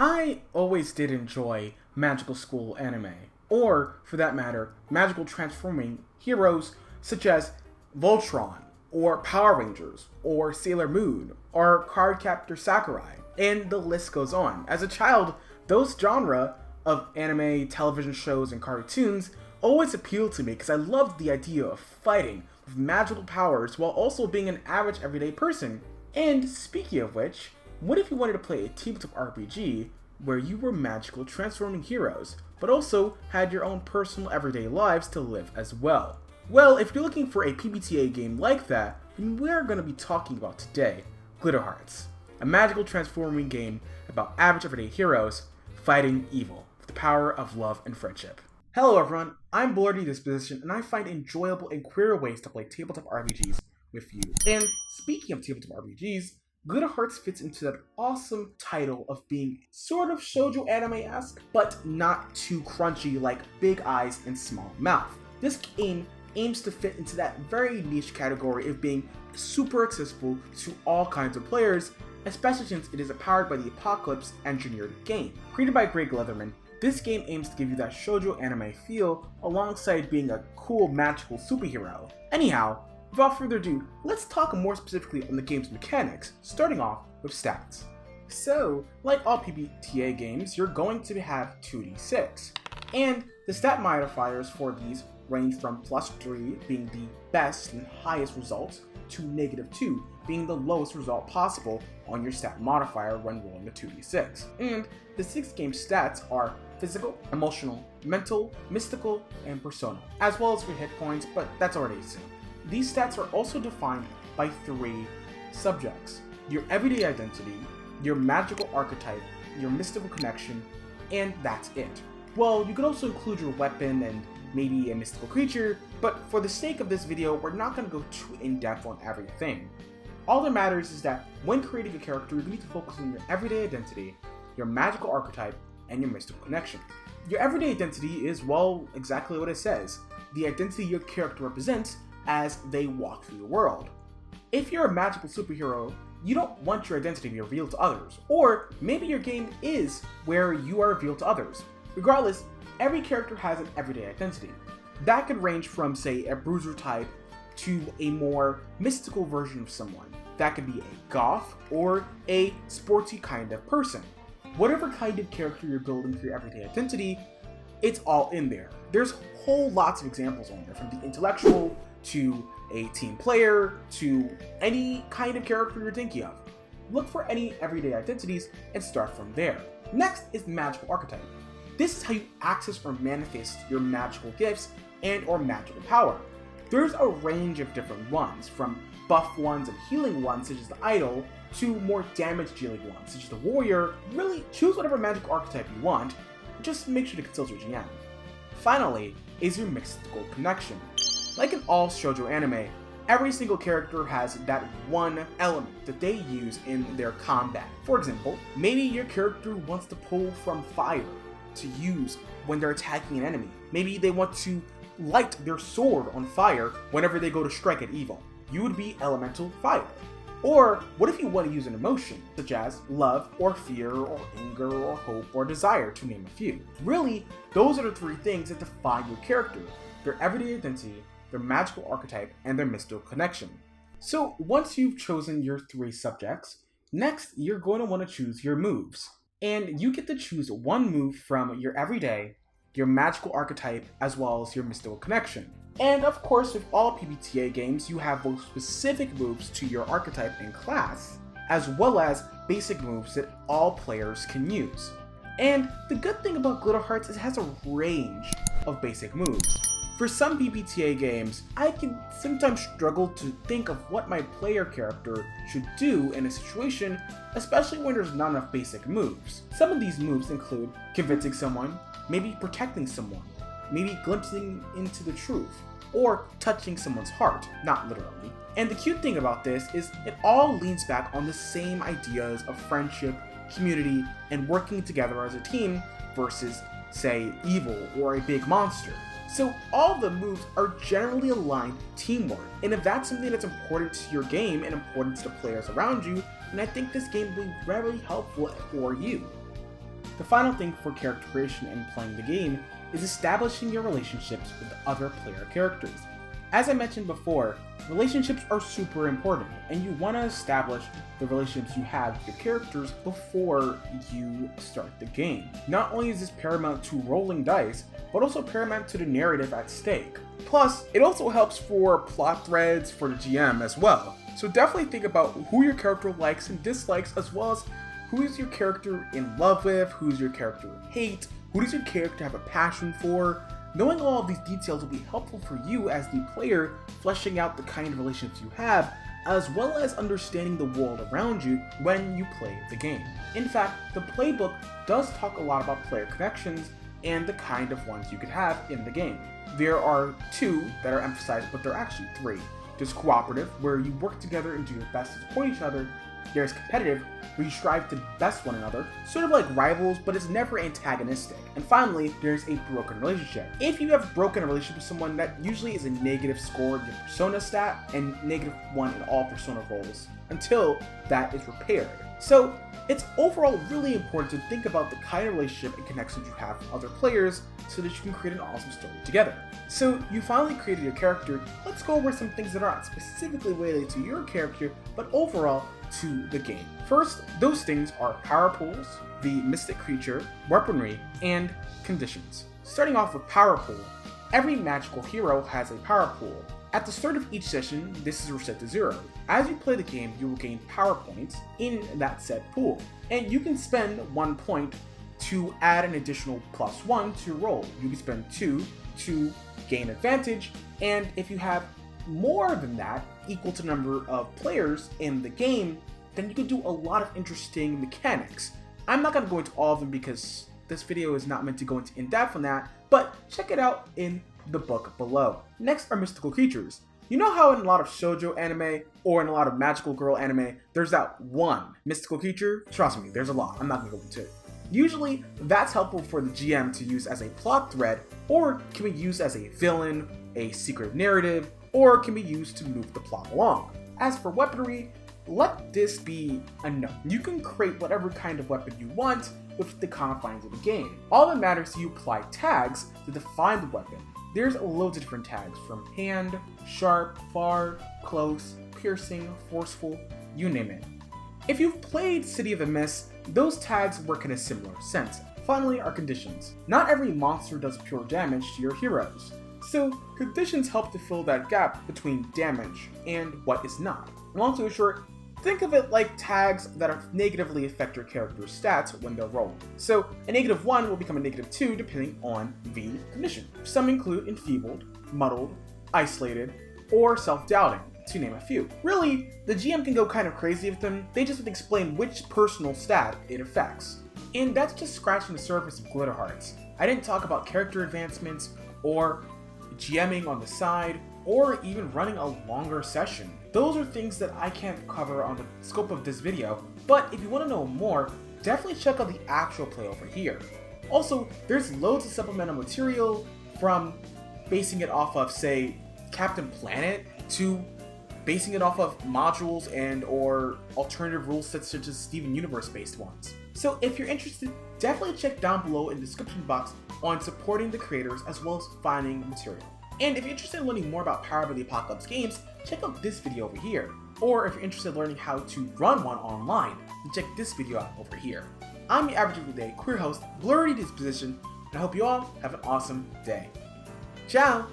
I always did enjoy magical school anime, or, for that matter, magical transforming heroes such as Voltron, or Power Rangers, or Sailor Moon, or Cardcaptor Sakurai, and the list goes on. As a child, those genre of anime, television shows, and cartoons always appealed to me because I loved the idea of fighting with magical powers while also being an average everyday person. And speaking of which, what if you wanted to play a tabletop RPG where you were magical transforming heroes, but also had your own personal everyday lives to live as well? Well, if you're looking for a PBTA game like that, then we're going to be talking about today Glitterhearts, a magical transforming game about average everyday heroes fighting evil with the power of love and friendship. Hello everyone, I'm Bloody Disposition, and I find enjoyable and queer ways to play tabletop RPGs with you. And speaking of tabletop RPGs, Glitterhearts fits into that awesome title of being sort of shoujo anime-esque, but not too crunchy like big eyes and small mouth. This game aims to fit into that very niche category of being super accessible to all kinds of players, especially since it is powered by the Apocalypse engineered game. Created by Gary Leatherman, this game aims to give you that shoujo anime feel alongside being a cool magical superhero. Anyhow, without further ado, let's talk more specifically on the game's mechanics, starting off with stats. So, like all PBTA games, you're going to have 2d6, and the stat modifiers for these range from +3 being the best and highest result to -2 being the lowest result possible on your stat modifier when rolling a 2d6. And the 6 game stats are physical, emotional, mental, mystical, and persona, as well as your hit points, but that's already assumed. These stats are also defined by 3 subjects: your everyday identity, your magical archetype, your mystical connection, and that's it. Well, you could also include your weapon and maybe a mystical creature, but for the sake of this video, we're not going to go too in-depth on everything. All that matters is that when creating a character, you need to focus on your everyday identity, your magical archetype, and your mystical connection. Your everyday identity is, well, exactly what it says: the identity your character represents as they walk through the world. If you're a magical superhero, you don't want your identity to be revealed to others, or maybe your game is where you are revealed to others. Regardless, every character has an everyday identity. That could range from, say, a bruiser type to a more mystical version of someone. That could be a goth or a sporty kind of person. Whatever kind of character you're building for your everyday identity, it's all in there. There's whole lots of examples on there, from the intellectual to a team player to any kind of character you're thinking of. Look for any everyday identities and start from there. Next is the magical archetype. This is how you access or manifest your magical gifts and or magical power. There's a range of different ones, from buff ones and healing ones such as the idol, to more damage dealing ones such as the warrior. Really, choose whatever magical archetype you want, just make sure to consult your GM. Finally is your mystical connection. Like in all shoujo anime, every single character has that one element that they use in their combat. For example, maybe your character wants to pull from fire to use when they're attacking an enemy. Maybe they want to light their sword on fire whenever they go to strike at evil. You would be elemental fire. Or what if you want to use an emotion, such as love, or fear, or anger, or hope, or desire, to name a few? Really, those are the 3 things that define your character: their everyday identity, their magical archetype, and their mystical connection. So once you've chosen your 3 subjects, next you're going to want to choose your moves. And you get to choose one move from your everyday, your magical archetype, as well as your mystical connection. And of course, with all PBTA games, you have both specific moves to your archetype and class, as well as basic moves that all players can use. And the good thing about Glitterhearts is it has a range of basic moves. For some PBTA games, I can sometimes struggle to think of what my player character should do in a situation, especially when there's not enough basic moves. Some of these moves include convincing someone, maybe protecting someone, maybe glimpsing into the truth, or touching someone's heart, not literally. And the cute thing about this is it all leans back on the same ideas of friendship, community, and working together as a team versus, say, evil or a big monster. So all the moves are generally aligned teamwork, and if that's something that's important to your game and important to the players around you, then I think this game will be very helpful for you. The final thing for character creation and playing the game is establishing your relationships with other player characters. As I mentioned before, relationships are super important, and you want to establish the relationships you have with your characters before you start the game. Not only is this paramount to rolling dice, but also paramount to the narrative at stake. Plus, it also helps for plot threads for the GM as well. So definitely think about who your character likes and dislikes, as well as who is your character in love with, who's your character hate, who does your character have a passion for. Knowing all of these details will be helpful for you as the player, fleshing out the kind of relationships you have, as well as understanding the world around you when you play the game. In fact, the playbook does talk a lot about player connections and the kind of ones you could have in the game. There are 2 that are emphasized, but there are actually 3. There's cooperative, where you work together and do your best to support each other. There's competitive, where you strive to best one another, sort of like rivals, but it's never antagonistic. And finally, there's a broken relationship. If you have broken a relationship with someone, that usually is a negative score in your persona stat and -1 in all persona roles, until that is repaired. So it's overall really important to think about the kind of relationship and connections you have with other players so that you can create an awesome story together. So you finally created your character. Let's go over some things that aren't specifically related to your character, but overall to the game. First, those things are power pools, the mystic creature, weaponry, and conditions. Starting off with power pool, every magical hero has a power pool. At the start of each session, this is reset to 0. As you play the game, you will gain power points in that said pool, and you can spend 1 point to add an additional +1 to roll. You can spend 2 to gain advantage, and if you have more than that, equal to the number of players in the game, then you can do a lot of interesting mechanics. I'm not going to go into all of them because this video is not meant to go into in-depth on that, but check it out in the book below. Next are mystical creatures. You know how in a lot of shoujo anime or in a lot of magical girl anime, there's that one mystical creature? Trust me, there's a lot. I'm not going to go into it. Usually, that's helpful for the GM to use as a plot thread, or can be used as a villain, a secret narrative, or can be used to move the plot along. As for weaponry, let this be a note. You can create whatever kind of weapon you want with the confines of the game. All that matters is you apply tags to define the weapon. There's loads of different tags, from hand, sharp, far, close, piercing, forceful, you name it. If you've played City of the Mist, those tags work in a similar sense. Finally, are conditions. Not every monster does pure damage to your heroes, so conditions help to fill that gap between damage and what is not. Long story short, think of it like tags that negatively affect your character's stats when they're rolled. So a -1 will become a -2 depending on the condition. Some include enfeebled, muddled, isolated, or self-doubting, to name a few. Really, the GM can go kind of crazy with them, they just have to explain which personal stat it affects. And that's just scratching the surface of Glitterhearts. I didn't talk about character advancements, or GMing on the side, or even running a longer session. Those are things that I can't cover on the scope of this video, but if you want to know more, definitely check out the actual play over here. Also, there's loads of supplemental material, from basing it off of, say, Captain Planet, to basing it off of modules and or alternative rule sets such as Steven Universe based ones. So if you're interested, definitely check down below in the description box on supporting the creators as well as finding material. And if you're interested in learning more about Power of the Apocalypse games, check out this video over here. Or if you're interested in learning how to run one online, then check this video out over here. I'm your average everyday queer host, Blurry Disposition, and I hope you all have an awesome day. Ciao!